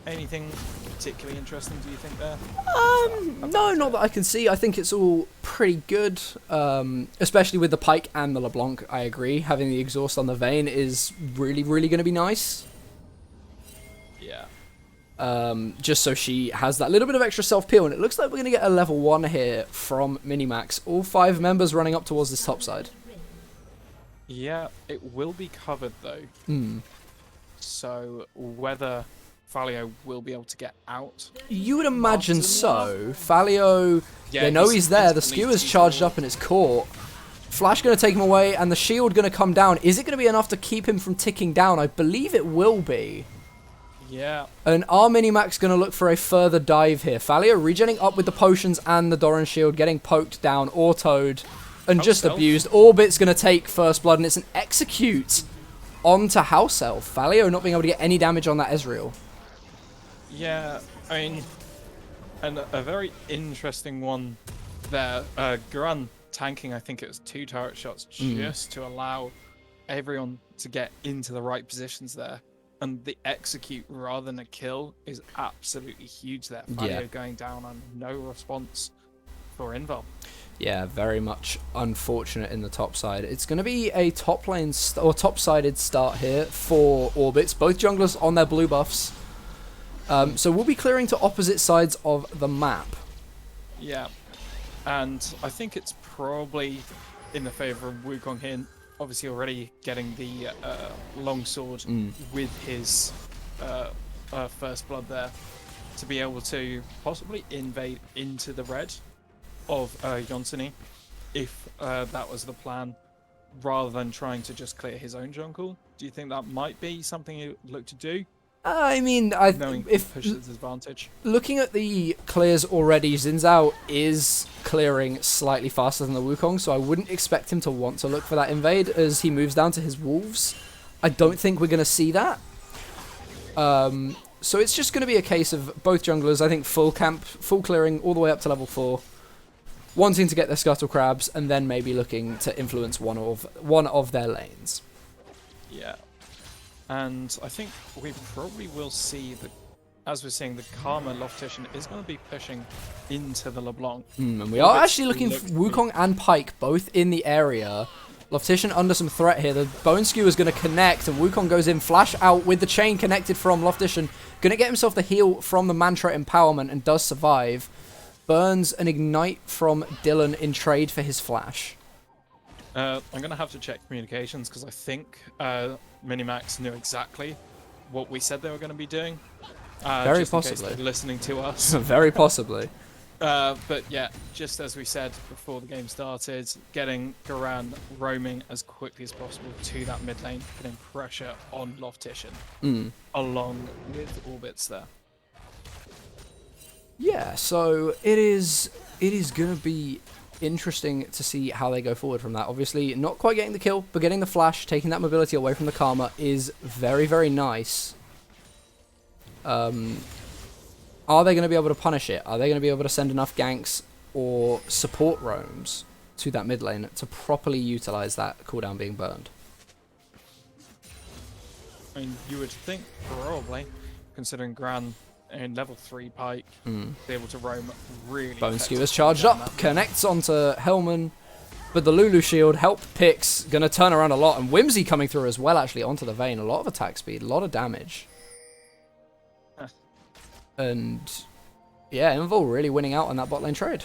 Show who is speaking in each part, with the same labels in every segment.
Speaker 1: Anything particularly interesting, do you think, there?
Speaker 2: No, not that I can see. I think it's all pretty good, especially with the Pike and the LeBlanc. I agree. Having the exhaust on the Vayne is really, really going to be nice.
Speaker 1: Yeah.
Speaker 2: Just so she has that little bit of extra self-peel, and it looks like we're going to get a level 1 here from Minimax. All 5 members running up towards this top side.
Speaker 1: Yeah, it will be covered, though.
Speaker 2: Hmm.
Speaker 1: So whether Falio will be able to get out.
Speaker 2: You would imagine so. Falio,
Speaker 1: Yeah,
Speaker 2: they know he's there. The skewer's charged up and it's caught. Flash going to take him away, and the shield going to come down. Is it going to be enough to keep him from ticking down? I believe it will be.
Speaker 1: Yeah.
Speaker 2: And our Minimax going to look for a further dive here. Falio regenning up with the potions and the Doran shield, getting poked down, autoed, and just abused. Orbit's going to take first blood, and it's an execute onto House Elf. Falio not being able to get any damage on that Ezreal.
Speaker 1: Yeah, I mean, and a very interesting one there. Garan tanking, I think it was 2 turret shots just to allow everyone to get into the right positions there. And the execute rather than a kill is absolutely huge there. Falio going down on no response for Invul.
Speaker 2: Yeah, very much unfortunate in the top side. It's going to be a top lane or top-sided start here for Orbits. Both junglers on their blue buffs. So we'll be clearing to opposite sides of the map.
Speaker 1: Yeah, and I think it's probably in the favour of Wukong here. Obviously already getting the longsword with his first blood there to be able to possibly invade into the red of Yonseni if that was the plan, rather than trying to just clear his own jungle. Do you think that might be something you look to do?
Speaker 2: I mean,
Speaker 1: if pushes advantage.
Speaker 2: Looking at the clears already, Xin Zhao is clearing slightly faster than the Wukong, so I wouldn't expect him to want to look for that invade as he moves down to his wolves. I don't think we're going to see that. So it's just going to be a case of both junglers, I think, full clearing all the way up to level 4, wanting to get their scuttle crabs, and then maybe looking to influence one of their lanes.
Speaker 1: Yeah. And I think we probably will see that, as we're seeing, the Karma Loftition is going to be pushing into the LeBlanc.
Speaker 2: And we are actually looking for Wukong and Pike both in the area. Loftition under some threat here. The Bone Skewer is going to connect, and Wukong goes in, flash out with the chain connected from Loftition. Going to get himself the heal from the Mantra Empowerment and does survive. Burns an Ignite from Dylan in trade for his flash.
Speaker 1: I'm going to have to check communications because I think Minimax knew exactly what we said they were going to be doing.
Speaker 2: Very
Speaker 1: just
Speaker 2: possibly.
Speaker 1: In case they're listening to us.
Speaker 2: Very possibly.
Speaker 1: But yeah, just as we said before the game started, getting Garan roaming as quickly as possible to that mid lane, putting pressure on Loftition, along with Orbits there.
Speaker 2: Yeah, so it is going to be interesting to see how they go forward from that. Obviously, not quite getting the kill, but getting the flash, taking that mobility away from the Karma is very, very nice. Are they going to be able to punish it? Are they going to be able to send enough ganks or support roams to that mid lane to properly utilize that cooldown being burned?
Speaker 1: I mean, you would think probably, considering Gran in level 3 Pike, be able to roam really.
Speaker 2: Bone Skewer's charged up, connects onto Hellman, but the Lulu shield help picks, gonna turn around a lot, and Whimsy coming through as well actually onto the Vayne. A lot of attack speed, a lot of damage. And yeah, Invul really winning out on that bot lane trade.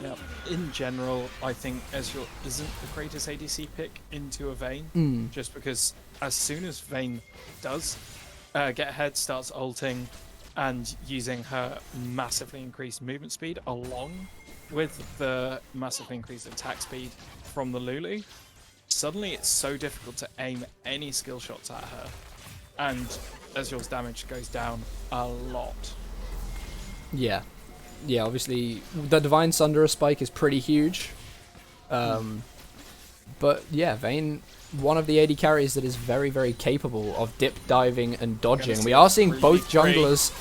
Speaker 1: Yeah, in general, I think Ezreal isn't the greatest ADC pick into a Vayne, just because as soon as Vayne does get ahead, starts ulting and using her massively increased movement speed along with the massively increased attack speed from the Lulu, suddenly it's so difficult to aim any skill shots at her, and Ezreal's damage goes down a lot. Yeah,
Speaker 2: obviously the Divine Sunderer spike is pretty huge. But yeah, Vayne, one of the AD carries that is very, very capable of dip diving and dodging. We are seeing both junglers.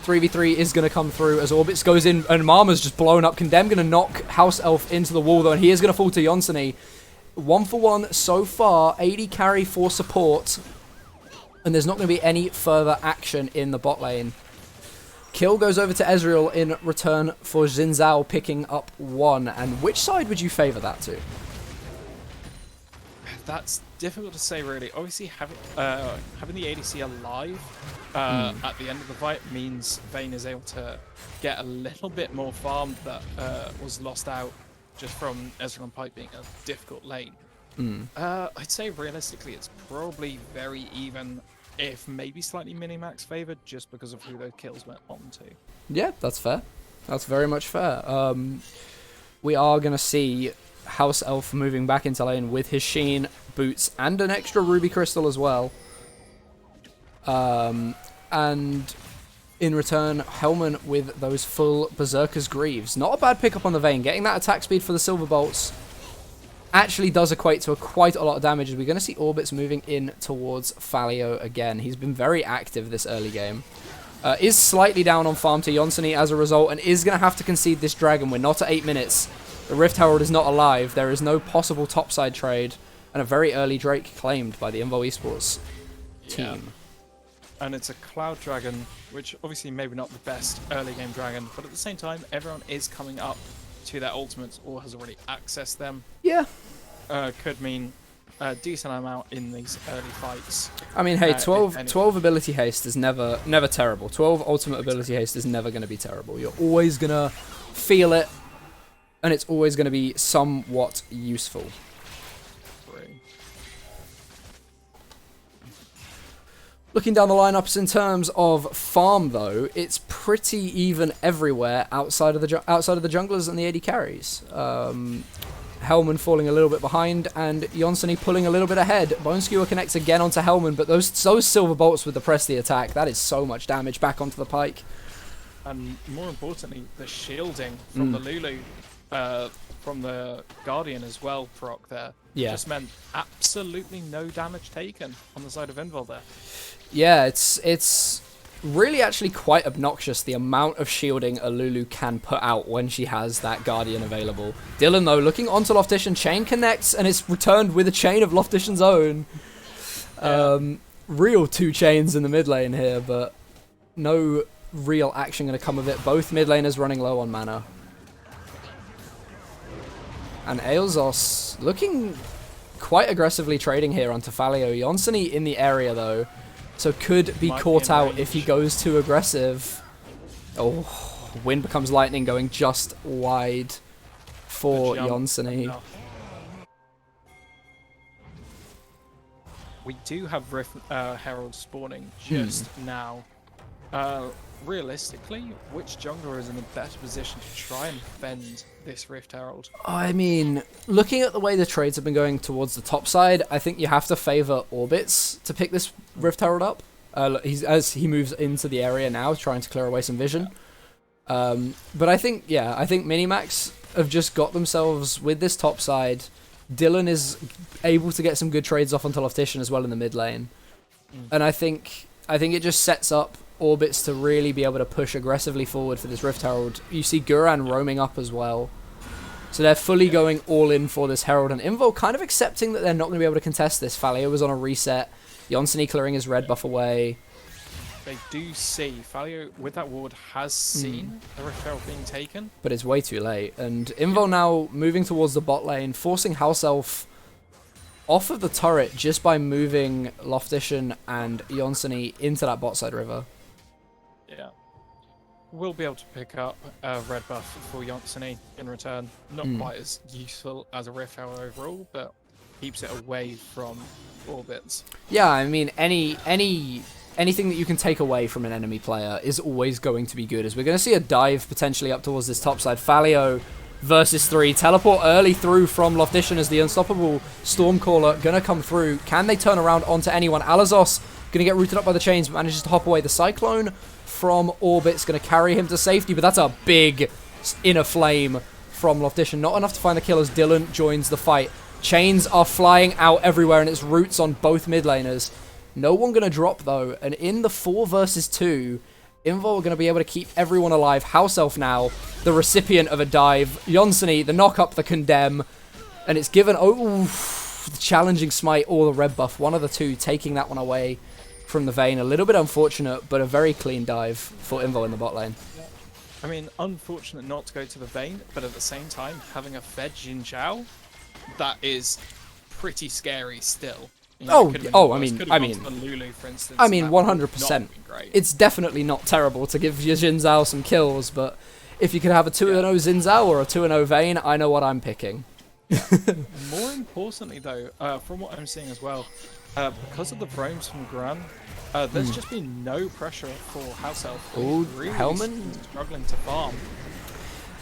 Speaker 2: 3v3 is going to come through as Orbits goes in, and Mama's just blown up. Condemn going to knock House Elf into the wall, though, and he is going to fall to Yonseni. 1-for-1 so far. AD carry for support. and there's not going to be any further action in the bot lane. Kill goes over to Ezreal in return for Xin Zhao picking up 1. And which side would you favour that to?
Speaker 1: That's difficult to say, really. Obviously, having the ADC alive at the end of the fight means Vayne is able to get a little bit more farm that was lost out just from Ezreal and Pipe being a difficult lane. I'd say realistically, it's probably very even, if maybe slightly Minimax favoured, just because of who those kills went on to.
Speaker 2: Yeah, that's fair. That's very much fair. We are going to see House Elf moving back into lane with his Sheen boots and an extra Ruby Crystal as well. And in return, Hellman with those full Berserker's Greaves. Not a bad pickup on the Vayne. Getting that attack speed for the Silver Bolts actually does equate to quite a lot of damage. We're going to see Orbits moving in towards Falio again. He's been very active this early game. Is slightly down on farm to Yonsei as a result, and is going to have to concede this dragon. We're not at 8 minutes. The Rift Herald is not alive. There is no possible topside trade, and a very early Drake claimed by the Invul Esports team.
Speaker 1: Yeah. And it's a Cloud Dragon, which obviously maybe not the best early game dragon, but at the same time, everyone is coming up to their ultimates or has already accessed them.
Speaker 2: Yeah.
Speaker 1: Could mean a decent amount in these early fights.
Speaker 2: I mean, hey, 12 ability haste is never terrible. 12 ultimate ability haste is never going to be terrible. You're always going to feel it, and it's always going to be somewhat useful. Looking down the lineups in terms of farm, though, it's pretty even everywhere outside of the junglers and the AD carries. Hellman falling a little bit behind, and Yonsei pulling a little bit ahead. Bone Skewer connects again onto Hellman, but those Silver Bolts would depress the attack. That is so much damage back onto the Pike.
Speaker 1: And more importantly, the shielding from the Lulu, from the Guardian as well, proc there, just meant absolutely no damage taken on the side of Invul there.
Speaker 2: Yeah, it's really actually quite obnoxious the amount of shielding a Lulu can put out when she has that Guardian available. Dylan, though, looking onto Loftician, chain connects, and it's returned with a chain of Loftician's own. Real 2 chains in the mid lane here, but no real action going to come of it. Both mid laners running low on mana. And Aelzos looking quite aggressively trading here onto Falio. Yonsei in the area, though, so could be caught out if he goes too aggressive. Oh, wind becomes lightning, going just wide for Yonsei.
Speaker 1: No. We do have Herald spawning just now. Realistically, which jungler is in a better position to try and fend this Rift Herald?
Speaker 2: I mean, looking at the way the trades have been going towards the top side, I think you have to favour Orbits to pick this Rift Herald up. As he moves into the area now, trying to clear away some vision. But I think Minimax have just got themselves with this top side. Dylan is able to get some good trades off onto Loftician as well in the mid lane. And I think it just sets up Orbits to really be able to push aggressively forward for this Rift Herald. You see Guran roaming up as well. So they're fully going all in for this Herald, and Invul kind of accepting that they're not going to be able to contest this. Falio was on a reset. Yonsei clearing his red buff away.
Speaker 1: They do see, Falio with that ward has seen the Rift Herald being taken.
Speaker 2: But it's way too late. And Invul now moving towards the bot lane, forcing House Elf off of the turret just by moving Loftician and Yonsei into that bot side river.
Speaker 1: Yeah. We'll be able to pick up a red buff for Yonsei in return. Not quite as useful as a Rift Herald overall, but keeps it away from Orbits.
Speaker 2: Yeah, I mean, anything that you can take away from an enemy player is always going to be good, as we're going to see a dive potentially up towards this top side. Falio versus 3. Teleport early through from Loftician as the unstoppable Stormcaller going to come through. Can they turn around onto anyone? Alazos going to get rooted up by the chains, but manages to hop away. The Cyclone from Orbit's going to carry him to safety, but that's a big inner flame from Loftician. Not enough to find the killers. Dylan joins the fight. Chains are flying out everywhere, and it's roots on both mid laners. No one going to drop, though, and in the 4 versus 2, Invul are going to be able to keep everyone alive. House Elf now, the recipient of a dive. Yonsei, the knock up, the condemn, and it's given, the challenging smite or the red buff. One of the two taking that one away from the Vayne. A little bit unfortunate, but a very clean dive for Invul in the bot lane.
Speaker 1: I mean, unfortunate not to go to the Vayne, but at the same time, having a fed Jin Zhao, that is pretty scary still. You know,
Speaker 2: I mean,
Speaker 1: the Lulu, for instance,
Speaker 2: I mean, 100%.
Speaker 1: Great.
Speaker 2: It's definitely not terrible to give your Jin Zhao some kills, but if you could have a 2-0 Jin Zhao or a 2-0 Vayne, I know what I'm picking.
Speaker 1: Yeah. More importantly, though, from what I'm seeing as well, because of the frames from Gran, there's just been no pressure for House Elf.
Speaker 2: Oh,
Speaker 1: really
Speaker 2: Hellman
Speaker 1: struggling to farm.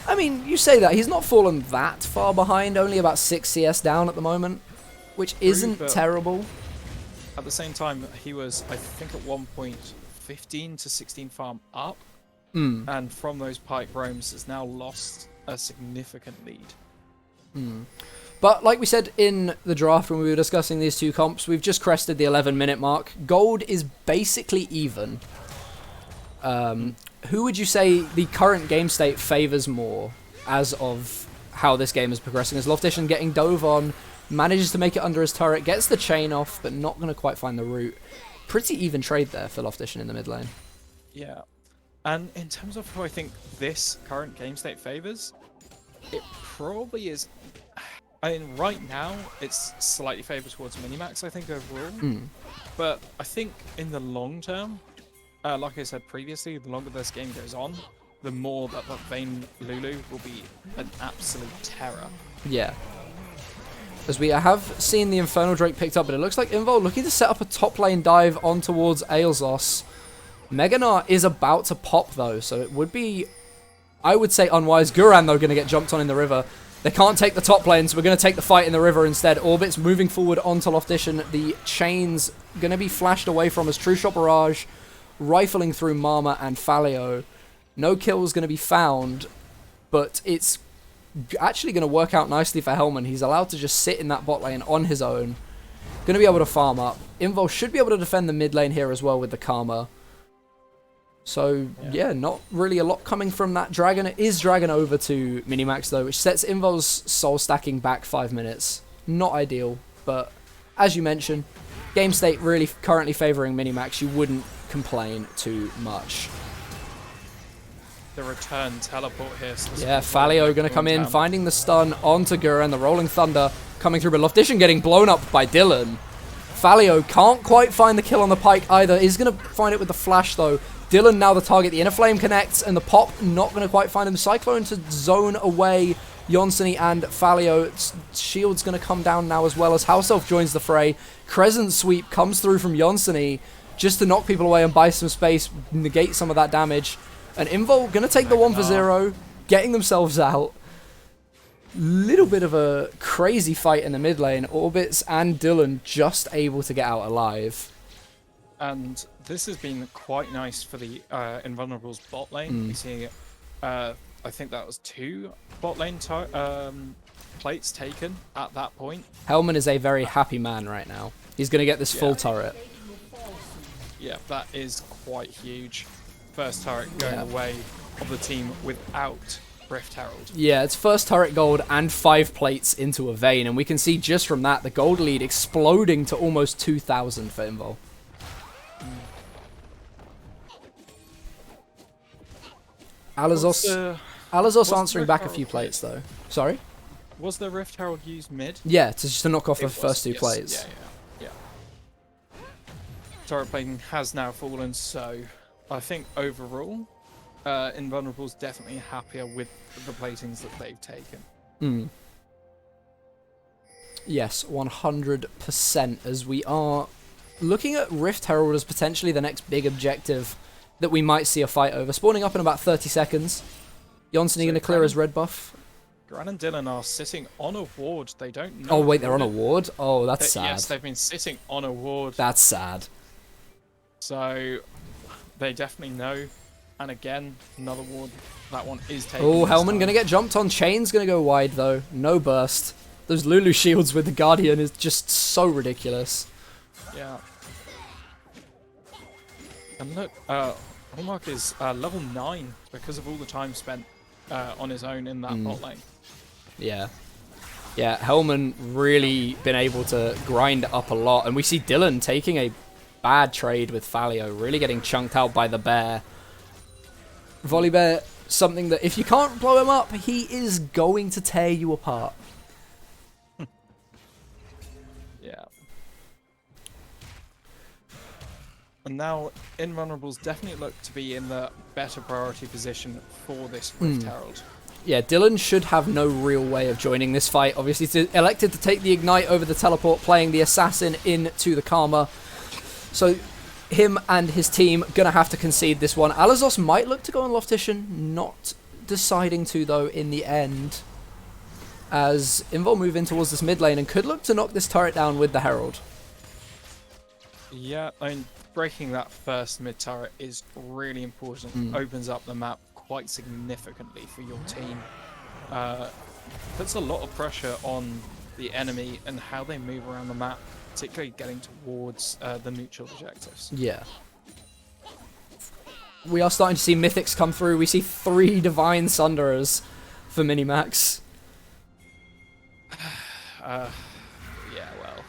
Speaker 2: I mean, you say that. He's not fallen that far behind, only about 6 CS down at the moment, which isn't terrible.
Speaker 1: At the same time, he was, I think, at one point 15 to 16 farm up, and from those Pike roams has now lost a significant lead.
Speaker 2: But like we said in the draft when we were discussing these two comps, we've just crested the 11-minute mark. Gold is basically even. Who would you say the current game state favours more as of how this game is progressing? As Loftition getting dove on, manages to make it under his turret, gets the chain off, but not going to quite find the route. Pretty even trade there for Loftition in the mid lane.
Speaker 1: Yeah. And in terms of who I think this current game state favours, it probably is... I mean, right now, it's slightly favoured towards Minimax, I think, overall. But I think in the long term, like I said previously, the longer this game goes on, the more that Vayne Lulu will be an absolute terror.
Speaker 2: Yeah. As we have seen the Infernal Drake picked up, but it looks like Invul looking to set up a top lane dive on towards Aelzos. Meganar is about to pop, though, so it would be, I would say, unwise. Guran, though, going to get jumped on in the river. They can't take the top lane, so we're going to take the fight in the river instead. Orbit's moving forward onto Loftition. The chain's going to be flashed away from us. True Shot Barrage rifling through Mama and Falio. No kills going to be found, but it's actually going to work out nicely for Hellman. He's allowed to just sit in that bot lane on his own. Going to be able to farm up. Invul should be able to defend the mid lane here as well with the Karma. So, yeah, not really a lot coming from that Dragon. It is Dragon over to Minimax, though, which sets Invul's soul stacking back 5 minutes. Not ideal, but as you mentioned, game state really currently favouring Minimax. You wouldn't complain too much.
Speaker 1: The return teleport here. So
Speaker 2: yeah, Falio going to come in, finding the stun onto Guran. The Rolling Thunder coming through, but Loftition getting blown up by Dylan. Falio can't quite find the kill on the Pike either. He's going to find it with the flash, though. Dylan now the target. The Inner Flame connects, and the pop not going to quite find him. Cyclone to zone away Yonseni and Falio. Shield's going to come down now as well as House Elf joins the fray. Crescent Sweep comes through from Yonseni just to knock people away and buy some space, negate some of that damage. And Invul going to take the 1-for-0, getting themselves out. Little bit of a crazy fight in the mid lane. Orbits and Dylan just able to get out alive.
Speaker 1: And this has been quite nice for the Invulnerables bot lane. We see, I think that was 2 bot lane plates taken at that point.
Speaker 2: Hellman is a very happy man right now. He's going to get this full turret.
Speaker 1: Yeah, that is quite huge. First turret going away of the team without Rift Herald. Yeah,
Speaker 2: it's first turret gold and 5 plates into a Vayne, and we can see just from that the gold lead exploding to almost 2,000 for Invul. Alazos answering back a few plates, though. Sorry?
Speaker 1: Was the Rift Herald used mid?
Speaker 2: Yeah, just to knock off the first 2 plates.
Speaker 1: Yeah. Turret plating has now fallen, so I think overall, Invulnerables definitely happier with the platings that they've taken.
Speaker 2: Yes, 100%, as we are looking at Rift Herald as potentially the next big objective that we might see a fight over. Spawning up in about 30 seconds. Yonseni going to clear his red buff.
Speaker 1: Gran and Dylan are sitting on a ward. They don't know.
Speaker 2: Oh, wait, they're on a ward? Oh, that's sad.
Speaker 1: Yes, they've been sitting on a ward.
Speaker 2: That's sad.
Speaker 1: So, they definitely know. And again, another ward. That one is taken.
Speaker 2: Oh, Hellman going to get jumped on. Chain's going to go wide, though. No burst. Those Lulu shields with the Guardian is just so ridiculous.
Speaker 1: Yeah. And look, Hallmark is level 9 because of all the time spent on his own in that bot lane. Yeah.
Speaker 2: Yeah, Hellman really been able to grind up a lot. And we see Dylan taking a bad trade with Falio, really getting chunked out by the bear. Volibear, something that if you can't blow him up, he is going to tear you apart.
Speaker 1: Yeah. And now Invulnerables definitely look to be in the better priority position for this Rift Herald.
Speaker 2: Yeah, Dylan should have no real way of joining this fight. Obviously, he's elected to take the Ignite over the Teleport, playing the Assassin into the Karma. So him and his team going to have to concede this one. Alazos might look to go on Loftition, not deciding to, though, in the end. As Invul move in towards this mid lane and could look to knock this turret down with the Herald.
Speaker 1: Yeah, I mean, breaking that first mid turret is really important. Opens up the map quite significantly for your team. Puts a lot of pressure on the enemy and how they move around the map, particularly getting towards the neutral objectives.
Speaker 2: Yeah. We are starting to see Mythics come through. We see 3 Divine Sunderers for Minimax.
Speaker 1: Yeah, well.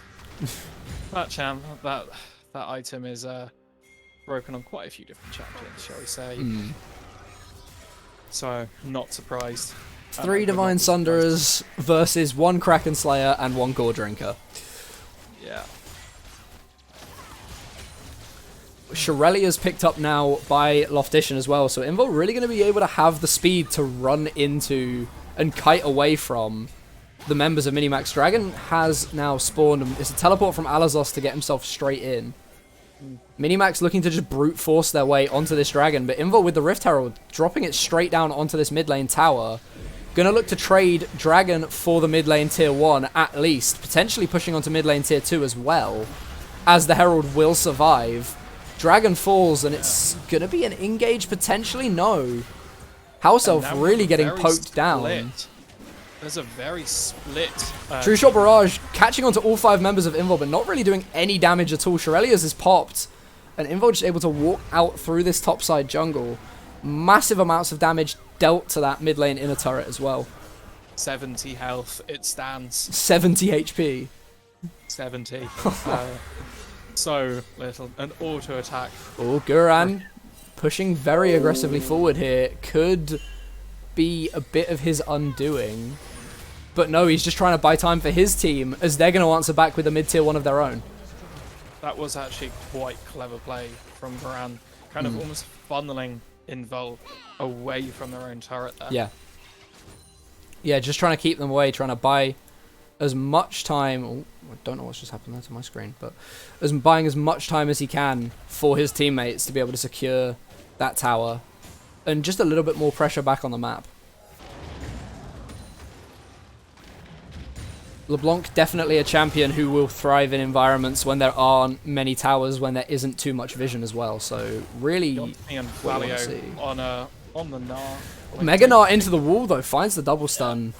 Speaker 1: that item is broken on quite a few different champions, shall we say. So, not surprised.
Speaker 2: 3 Divine Sunderers versus 1 Kraken Slayer and 1 Gore Drinker.
Speaker 1: Yeah.
Speaker 2: Shirelia's picked up now by Loftition as well, so Invul really going to be able to have the speed to run into and kite away from the members of Minimax. Dragon has now spawned, and it's a teleport from Alazos to get himself straight in. Minimax looking to just brute force their way onto this Dragon, but Invul with the Rift Herald dropping it straight down onto this mid lane tower. Gonna look to trade Dragon for the mid lane tier 1 at least, potentially pushing onto mid lane tier 2 as well, as the Herald will survive. Dragon falls, and it's gonna be an engage potentially. No, House Elf really getting poked down.
Speaker 1: There's a very split.
Speaker 2: True Shot Barrage catching onto all 5 members of Invul, but not really doing any damage at all. Shirelia's is popped, and Invul just able to walk out through this topside jungle. Massive amounts of damage dealt to that mid lane inner turret as well.
Speaker 1: 70 health, it stands.
Speaker 2: 70 HP.
Speaker 1: 70. So little. An auto attack.
Speaker 2: Oh, Guran pushing very aggressively forward here. Could be a bit of his undoing. But no, he's just trying to buy time for his team, as they're going to answer back with a mid-tier 1 of their own.
Speaker 1: That was actually quite clever play from Varan. Kind of almost funneling Invul away from their own turret there.
Speaker 2: Yeah. Yeah, just trying to keep them away, trying to buy as much time. Oh, I don't know what's just happened there to my screen, but buying as much time as he can for his teammates to be able to secure that tower. And just a little bit more pressure back on the map. LeBlanc definitely a champion who will thrive in environments when there aren't many towers, when there isn't too much vision as well. So really,
Speaker 1: and Valio on the Gnar.
Speaker 2: Mega Gnar into the wall though, finds the double stun.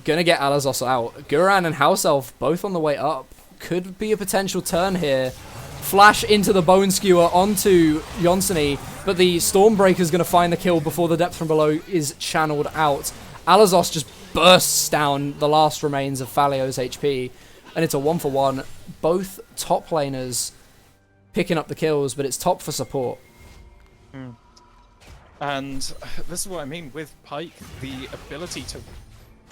Speaker 2: Gonna get Alazos out. Guran and House Elf both on the way up. Could be a potential turn here. Flash into the Bone Skewer onto Yonsei, but the Stormbreaker's going to find the kill before the depth from below is channeled out. Alazos just bursts down the last remains of Falio's HP, and it's a 1-for-1. Both top laners picking up the kills, but it's top for support.
Speaker 1: And this is what I mean with Pyke. The ability to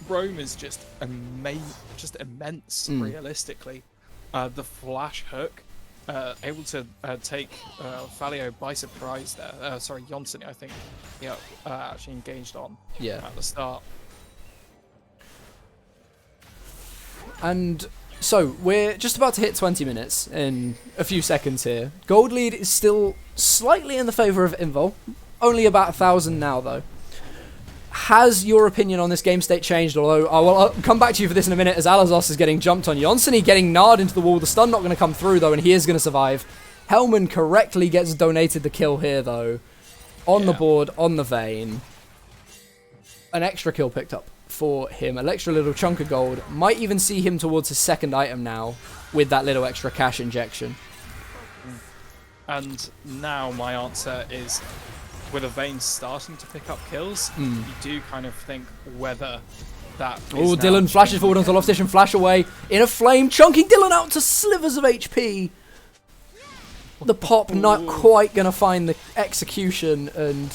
Speaker 1: roam is just immense, realistically. The flash hook. Able to take Falio by surprise there. Sorry, Yonsei, I think, actually engaged on at the start.
Speaker 2: And so, we're just about to hit 20 minutes in a few seconds here. Gold lead is still slightly in the favour of Invul. Only about 1,000 now, though. Has your opinion on this game state changed? Although, I'll come back to you for this in a minute, as Alazos is getting jumped on. Yonsei getting gnarred into the wall. The stun not going to come through, though, and he is going to survive. Hellman correctly gets donated the kill here, though. On the board, on the Vayne. An extra kill picked up for him. An extra little chunk of gold. Might even see him towards his second item now, with that little extra cash injection.
Speaker 1: And now my answer is, with a Vayne starting to pick up kills, you do kind of think whether that is.
Speaker 2: Oh, Dylan flashes forward onto Loftition, flash away in a flame, chunking Dylan out to slivers of HP. the pop not quite going to find the execution, and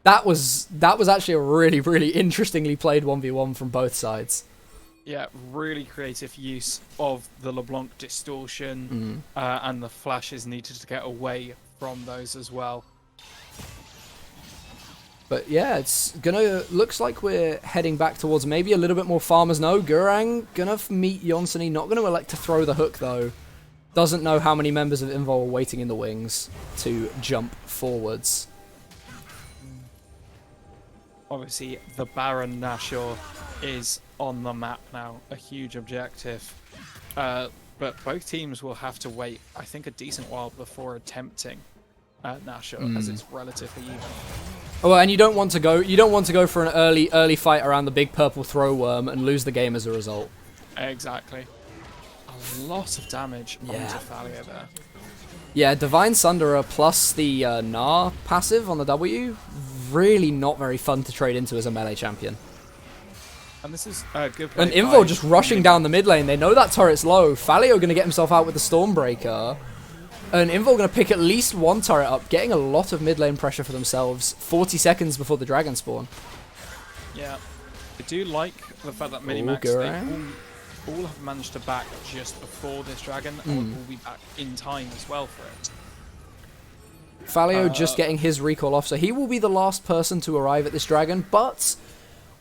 Speaker 2: that was actually a really, really interestingly played 1v1 from both sides.
Speaker 1: Yeah, really creative use of the LeBlanc distortion, and the flashes needed to get away from those as well.
Speaker 2: But yeah, it's looks like we're heading back towards maybe a little bit more farmers. No, Gurang gonna meet Jonsson, not gonna elect to throw the hook though. Doesn't know how many members of Invul are waiting in the wings to jump forwards.
Speaker 1: Obviously, the Baron Nashor is on the map now, a huge objective. But both teams will have to wait, I think, a decent while before attempting Nashor, as it's relatively even.
Speaker 2: Oh, and you don't want to go for an early fight around the big purple throw worm and lose the game as a result.
Speaker 1: Exactly. A lot of damage onto Thalia there.
Speaker 2: Yeah, Divine Sunderer plus the Gnar passive on the W, really not very fun to trade into as a melee champion.
Speaker 1: And this is a good play.
Speaker 2: And Invul just rushing down the mid lane. They know that turret's low. Falio going to get himself out with the Stormbreaker. And Invul going to pick at least one turret up, getting a lot of mid lane pressure for themselves 40 seconds before the dragon spawn.
Speaker 1: Yeah. I do like the fact that Minimax, they all have managed to back just before this dragon, and will be back in time as well for it.
Speaker 2: Falio just getting his recall off, so he will be the last person to arrive at this dragon, but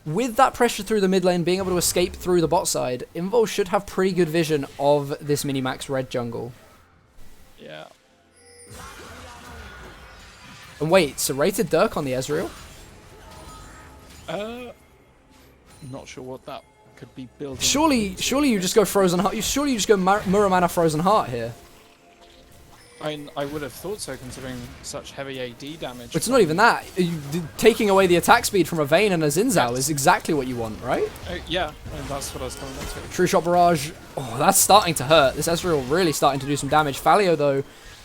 Speaker 2: with that pressure through the mid lane, being able to escape through the bot side, Invul should have pretty good vision of this Minimax red jungle.
Speaker 1: Yeah.
Speaker 2: And wait, so rated Dirk on the Ezreal?
Speaker 1: Not sure what that could be building.
Speaker 2: Surely you just go Frozen Heart. Surely you just go Muramana Frozen Heart here.
Speaker 1: I would have thought so, considering such heavy AD damage.
Speaker 2: It's not even that. Taking away the attack speed from a Vayne and a Xin Zhao is exactly what you want, right?
Speaker 1: Yeah, and that's what I was coming back to.
Speaker 2: True Shot Barrage. Oh, that's starting to hurt. This Ezreal really starting to do some damage. Falio, though,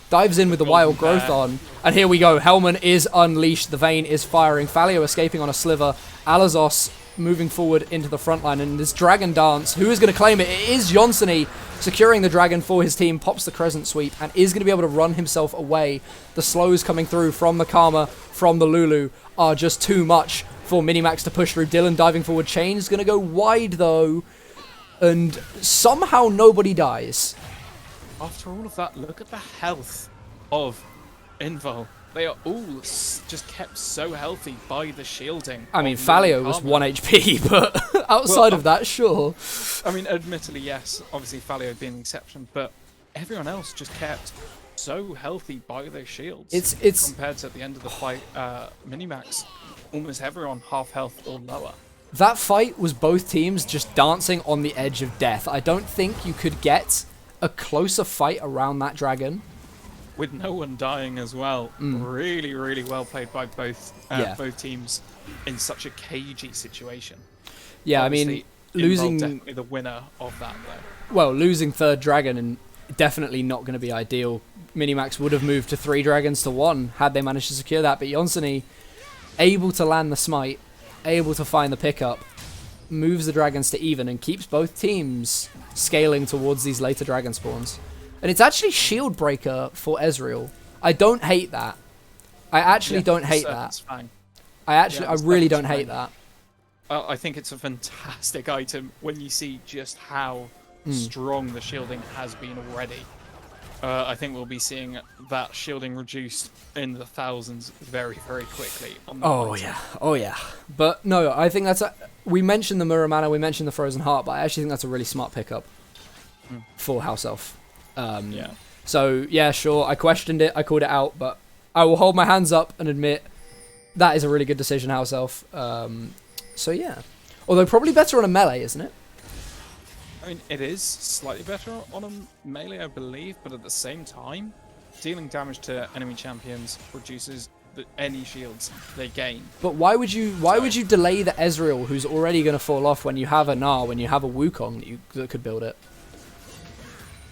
Speaker 2: dives in with the Wild Growth on. And here we go. Hellman is unleashed. The Vayne is firing. Falio escaping on a sliver. Alazos moving forward into the front line. And this Dragon Dance, who is going to claim it? It is Jonsson securing the Dragon for his team. Pops the Crescent Sweep and is going to be able to run himself away. The slows coming through from the Karma, from the Lulu, are just too much for Minimax to push through. Dylan diving forward. Chain's going to go wide, though. And somehow nobody dies.
Speaker 1: After all of that, look at the health of Invul. They are all just kept so healthy by the shielding.
Speaker 2: I mean, Falio was 1 HP, but outside of that, sure.
Speaker 1: I mean, admittedly, yes. Obviously, Falio being an exception, but everyone else just kept so healthy by their shields.
Speaker 2: It's
Speaker 1: compared to at the end of the fight, Minimax, almost everyone half health or lower.
Speaker 2: That fight was both teams just dancing on the edge of death. I don't think you could get a closer fight around that dragon.
Speaker 1: With no one dying as well. Really, really well played by both teams in such a cagey situation.
Speaker 2: Yeah,
Speaker 1: Obviously,
Speaker 2: I mean, losing...
Speaker 1: definitely the winner of that, though.
Speaker 2: Well, losing third dragon and definitely not going to be ideal. Minimax would have moved to 3 dragons to 1 had they managed to secure that, but Jonsson able to land the smite, able to find the pickup, moves the dragons to even and keeps both teams scaling towards these later dragon spawns. And it's actually shield breaker for Ezreal. I don't hate that. I actually don't hate that.
Speaker 1: Fine.
Speaker 2: I really don't hate that.
Speaker 1: I think it's a fantastic item when you see just how strong the shielding has been already. I think we'll be seeing that shielding reduced in the thousands very, very quickly.
Speaker 2: Oh yeah. But no, I think that's we mentioned the Muramana, we mentioned the Frozen Heart, but I actually think that's a really smart pickup for House Elf. So yeah, sure, I questioned it, I called it out, but I will hold my hands up and admit that is a really good decision, House Elf. So yeah, although probably better on a melee, isn't it?
Speaker 1: I mean, it is slightly better on a melee, I believe, but at the same time, dealing damage to enemy champions reduces any shields they gain.
Speaker 2: But why would you delay the Ezreal, who's already going to fall off, when you have a Gnar, when you have a Wukong that could build it?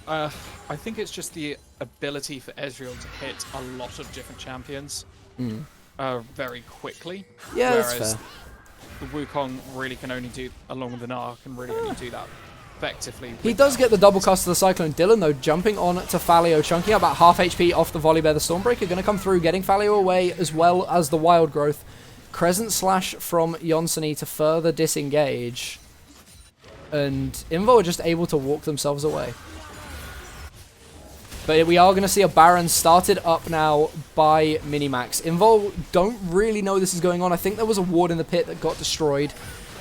Speaker 1: I think it's just the ability for Ezreal to hit a lot of different champions very quickly.
Speaker 2: Yeah,
Speaker 1: whereas
Speaker 2: that's fair.
Speaker 1: the Wukong really can only do, along with the Gnar, can really only do that effectively.
Speaker 2: He does get the double cast of the Cyclone. Dylan, though, jumping on to Falio, chunking out about half HP off the Volley Bear. The Stormbreaker going to come through, getting Falio away, as well as the Wild Growth. Crescent Slash from Yonseni to further disengage. And Invul are just able to walk themselves away. But we are going to see a Baron started up now by Minimax. Invul don't really know this is going on. I think there was a ward in the pit that got destroyed,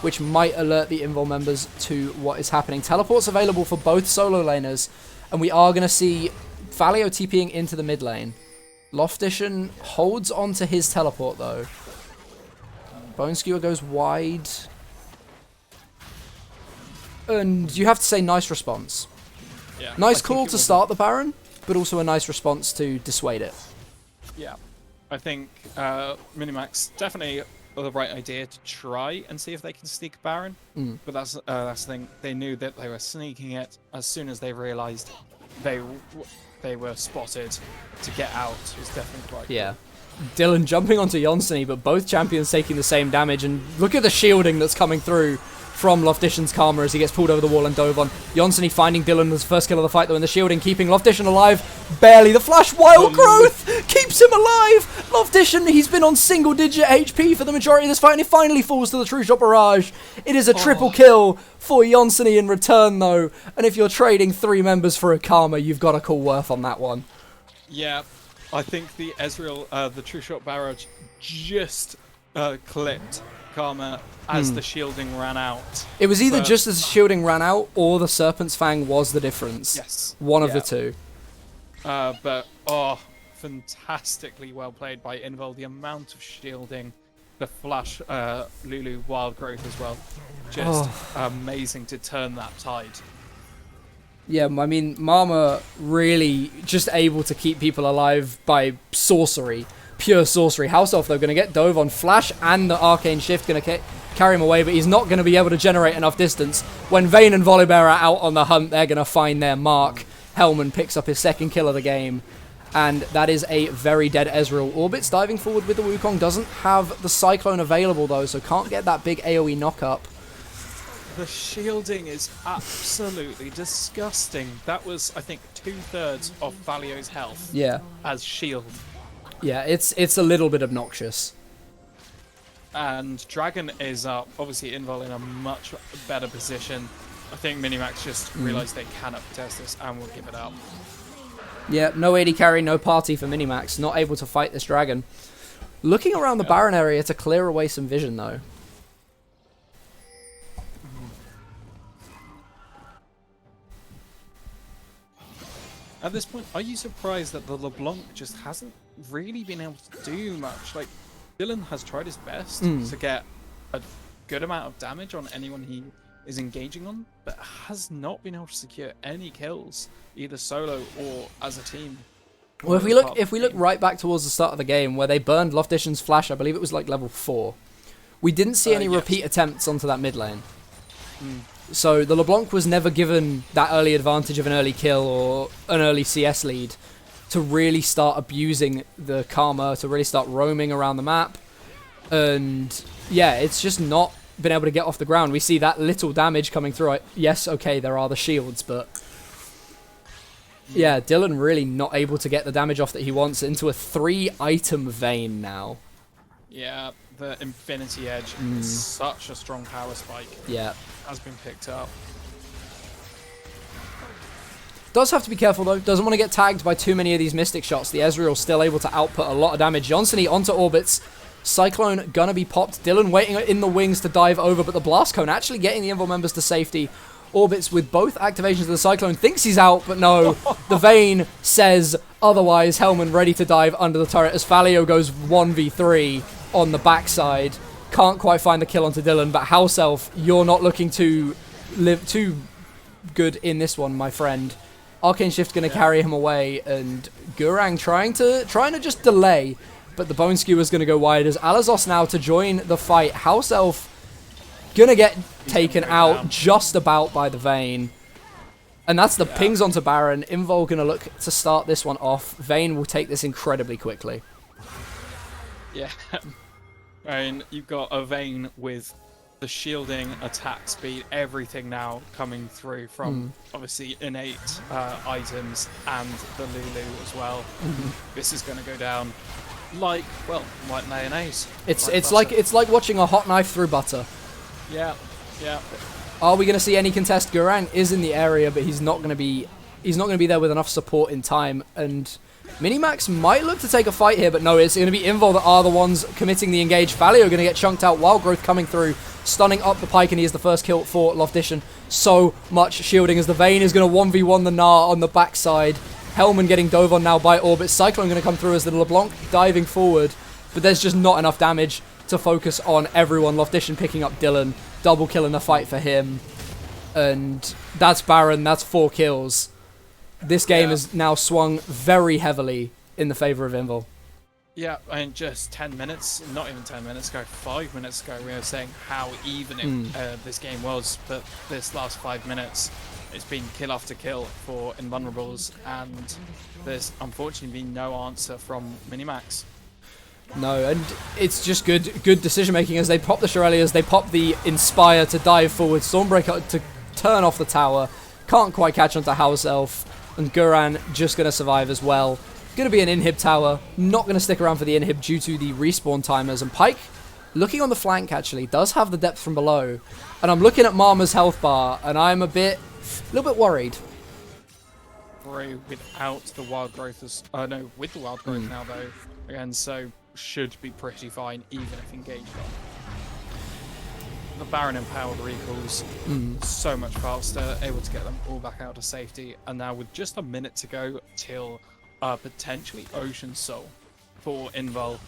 Speaker 2: which might alert the Invul members to what is happening. Teleport's available for both solo laners, and we are going to see Falio TPing into the mid lane. Loftition holds on to his teleport, though. Bone Skewer goes wide. And you have to say nice response.
Speaker 1: Yeah,
Speaker 2: nice call to start the Baron, but also a nice response to dissuade it.
Speaker 1: Yeah, I think Minimax definitely the right idea to try and see if they can sneak Baron. But that's the thing. They knew that they were sneaking it as soon as they realised they were spotted. To get out was definitely right.
Speaker 2: Yeah. Dylan jumping onto Yonseni, but both champions taking the same damage. And look at the shielding that's coming through from Loftition's Karma as he gets pulled over the wall and dove on. Yonseni finding Dylan as first kill of the fight, though, in the shielding, keeping Loftition alive. Barely. The flash Wild Growth keeps him alive. Loftition, he's been on single-digit HP for the majority of this fight, and he finally falls to the True Shot Barrage. It is a triple kill for Yonseni in return, though. And if you're trading 3 members for a Karma, you've got to call worth on that one.
Speaker 1: Yeah, I think the Ezreal, the True Shot Barrage just clipped Karma as the shielding ran out.
Speaker 2: It was either just as the shielding ran out or the Serpent's Fang was the difference.
Speaker 1: Yes.
Speaker 2: One of the two.
Speaker 1: But, fantastically well played by Invul. The amount of shielding, the flash Lulu Wild Growth as well. Just amazing to turn that tide.
Speaker 2: Yeah, I mean, Mama really just able to keep people alive by sorcery. Pure sorcery. House Elf, though, going to get dove on. Flash and the Arcane Shift going to carry him away, but he's not going to be able to generate enough distance. When Vayne and Volibear are out on the hunt, they're going to find their mark. Hellman picks up his second kill of the game, and that is a very dead Ezreal. Orbit's diving forward with the Wukong. Doesn't have the Cyclone available, though, so can't get that big AoE knock-up.
Speaker 1: The shielding is absolutely disgusting. That was, I think, 2/3 of Valio's health as shield.
Speaker 2: Yeah, it's a little bit obnoxious.
Speaker 1: And Dragon is up. Obviously, Invul in a much better position. I think Minimax just realised they cannot contest this and will give it up.
Speaker 2: Yeah, no AD carry, no party for Minimax. Not able to fight this Dragon. Looking around the Baron area to clear away some vision, though.
Speaker 1: At this point, are you surprised that the LeBlanc just hasn't really been able to do much? Like, Dylan has tried his best to get a good amount of damage on anyone he is engaging on, but has not been able to secure any kills, either solo or as a team.
Speaker 2: Well, if we look right back towards the start of the game, where they burned Loftition's Flash, I believe it was like level 4, we didn't see any repeat attempts onto that mid lane. So the LeBlanc was never given that early advantage of an early kill or an early CS lead to really start abusing the Karma, to really start roaming around the map. And yeah, it's just not been able to get off the ground. We see that little damage coming through. Yes, okay, there are the shields, but yeah, Dylan really not able to get the damage off that he wants into a 3-item Vayne now.
Speaker 1: Yeah, the Infinity Edge is such a strong power spike.
Speaker 2: Yeah.
Speaker 1: Has been picked up.
Speaker 2: Does have to be careful, though. Doesn't want to get tagged by too many of these Mystic shots. The Ezreal still able to output a lot of damage. Yonseni onto Orbits. Cyclone gonna be popped. Dylan waiting in the wings to dive over, but the Blast Cone actually getting the Invul members to safety. Orbits with both activations of the Cyclone thinks he's out, but no. The Vayne says otherwise. Hellman ready to dive under the turret as Falio goes 1v3 on the backside. Can't quite find the kill onto Dylan, but House Elf, you're not looking to live too good in this one, my friend. Arcane Shift going to carry him away, and Gurang trying to just delay, but the Bone Skewer's going to go wide as Alazos now to join the fight. House Elf going to get taken out just about by the Vayne. And that's the pings onto Baron. Invul going to look to start this one off. Vayne will take this incredibly quickly.
Speaker 1: Yeah. I mean, you've got a Vayne with the shielding, attack speed, everything now coming through from obviously innate items and the Lulu as well. This is going to go down like mayonnaise.
Speaker 2: It's like watching a hot knife through butter.
Speaker 1: Yeah.
Speaker 2: Are we going to see any contest? Gurang is in the area, but he's not going to be there with enough support in time. And Minimax might look to take a fight here, but no, it's going to be Invul that are the ones committing the engage. Valio going to get chunked out. Wild Growth coming through, stunning up the Pike, and he is the first kill for Loftition. So much shielding as the Vayne is going to 1v1 the Gnar on the backside. Hellman getting dove on now by Orbit. Cyclone going to come through as the LeBlanc diving forward, but there's just not enough damage to focus on everyone. Loftition picking up Dylan, double kill in the fight for him, and that's Baron. That's 4 kills. This game has now swung very heavily in the favor of Invul.
Speaker 1: Yeah, and just 10 minutes, not even 10 minutes ago, 5 minutes ago, we were saying how even this game was, but this last 5 minutes, it's been kill after kill for Invulnerables, and there's unfortunately been no answer from Minimax.
Speaker 2: No, and it's just good decision making as they pop the Shurelliers, they pop the Inspire to dive forward, Stormbreaker to turn off the tower, can't quite catch onto House Elf, and Guran just going to survive as well. Going to be an inhib tower, not going to stick around for the inhib due to the respawn timers, and Pike, looking on the flank actually, does have the depth from below, and I'm looking at Marma's health bar, and I'm a little bit worried.
Speaker 1: Through without the wild growth, no, with the wild growth now though, again, so should be pretty fine even if engaged on. The Baron empowered recalls so much faster, able to get them all back out to safety, and now with just a minute to go till potentially Ocean Soul for Invul,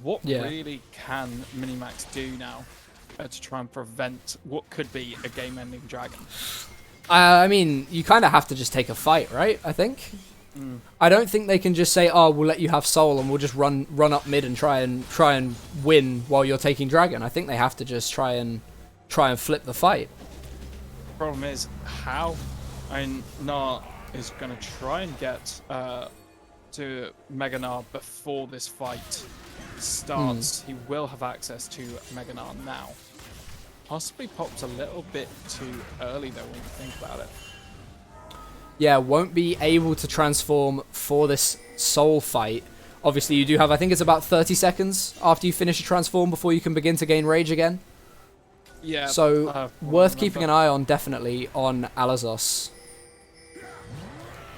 Speaker 1: what really can Minimax do now to try and prevent what could be a game-ending dragon?
Speaker 2: I mean, you kind of have to just take a fight, right? I think. I don't think they can just say, "Oh, we'll let you have Soul and we'll just run up mid and try and win while you're taking Dragon." I think they have to just try and flip the fight.
Speaker 1: Problem is how, and Gnar is going to try and get to Mega Gnar before this fight starts. He will have access to Mega Gnar now. Possibly popped a little bit too early though when you think about it.
Speaker 2: Yeah, won't be able to transform for this Soul fight. Obviously, you do have, I think it's about 30 seconds after you finish a transform before you can begin to gain Rage again.
Speaker 1: Yeah.
Speaker 2: So, worth keeping an eye on, definitely, on Alazos.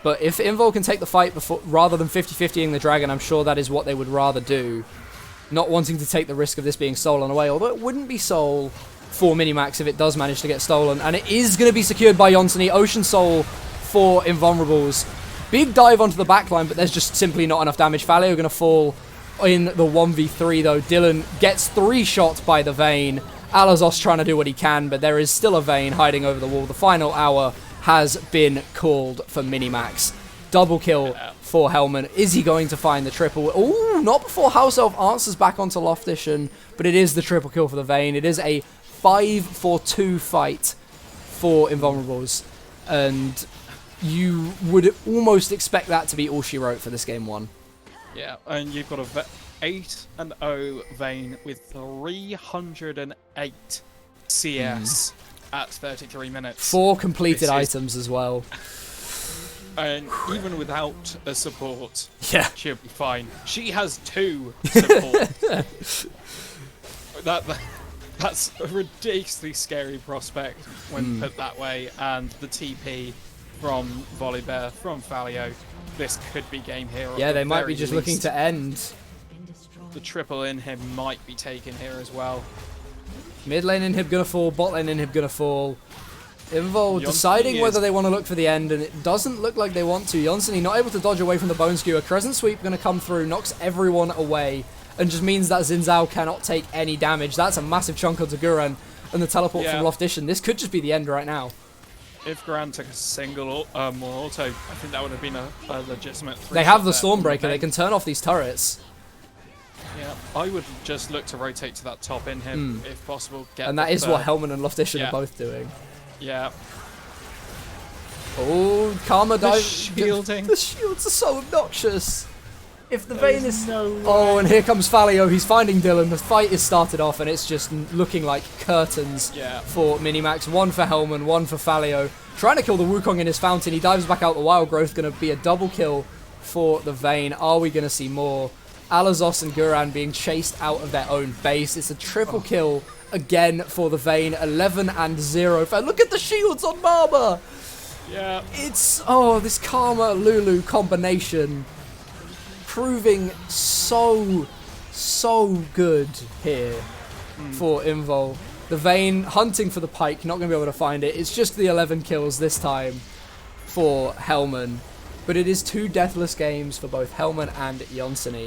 Speaker 2: But if Invul can take the fight before, rather than 50-50ing the Dragon, I'm sure that is what they would rather do. Not wanting to take the risk of this being stolen away, although it wouldn't be Soul for Minimax if it does manage to get stolen. And it is going to be secured by Yonsony. Ocean Soul for Invulnerables. Big dive onto the backline, but there's just simply not enough damage. Falio going to fall in the 1v3 though. Dylan gets 3 shots by the Vayne. Alazos trying to do what he can, but there is still a Vayne hiding over the wall. The final hour has been called for Minimax. Double kill for Hellman. Is he going to find the triple? Oh, not before House Elf answers back onto Loftition, but it is the triple kill for the Vayne. It is a 5-for-2 fight for Invulnerables, and you would almost expect that to be all she wrote for this game 1.
Speaker 1: Yeah, and you've got a 8-0 Vayne with 308 CS at 33 minutes.
Speaker 2: 4 completed items as well.
Speaker 1: And even without a support,
Speaker 2: yeah,
Speaker 1: she'll be fine. She has 2 support. That's a ridiculously scary prospect when put that way. And the TP from Volibear, from Falio, this could be game here.
Speaker 2: Yeah, they might be just looking to end.
Speaker 1: The triple inhib might be taken here as well.
Speaker 2: Mid lane inhib gonna fall, bot lane inhib gonna fall. Invul deciding whether they want to look for the end, and it doesn't look like they want to. Yonsony not able to dodge away from the Bone Skewer. Crescent Sweep going to come through, knocks everyone away, and just means that Xin Zhao cannot take any damage. That's a massive chunk onto Guran, and the teleport from Loftition. This could just be the end right now.
Speaker 1: If Guran took a single more auto, I think that would have been a legitimate 3-shot.
Speaker 2: They have the Stormbreaker, they can turn off these turrets.
Speaker 1: Yeah, I would just look to rotate to that top inhib if possible.
Speaker 2: And that is what Hellman and Loftition are both doing.
Speaker 1: Yeah.
Speaker 2: Oh, Karma dive.
Speaker 1: Shielding.
Speaker 2: The shields are so obnoxious. If the Vayne is...
Speaker 1: No way.
Speaker 2: Oh, and here comes Falio. He's finding Dylan. The fight is started off, and it's just looking like curtains for Minimax. One for Hellman, one for Falio. Trying to kill the Wukong in his fountain. He dives back out the Wild Growth. Going to be a double kill for the Vayne. Are we going to see more? Alazos and Guran being chased out of their own base. It's a triple kill again for the Vayne. 11-0. Look at the shields on Mama.
Speaker 1: Yeah.
Speaker 2: It's, this Karma Lulu combination proving so good here for Invul. The Vayne hunting for the Pike, not going to be able to find it. It's just the 11 kills this time for Hellman. But it is 2 deathless games for both Hellman and Jonsson.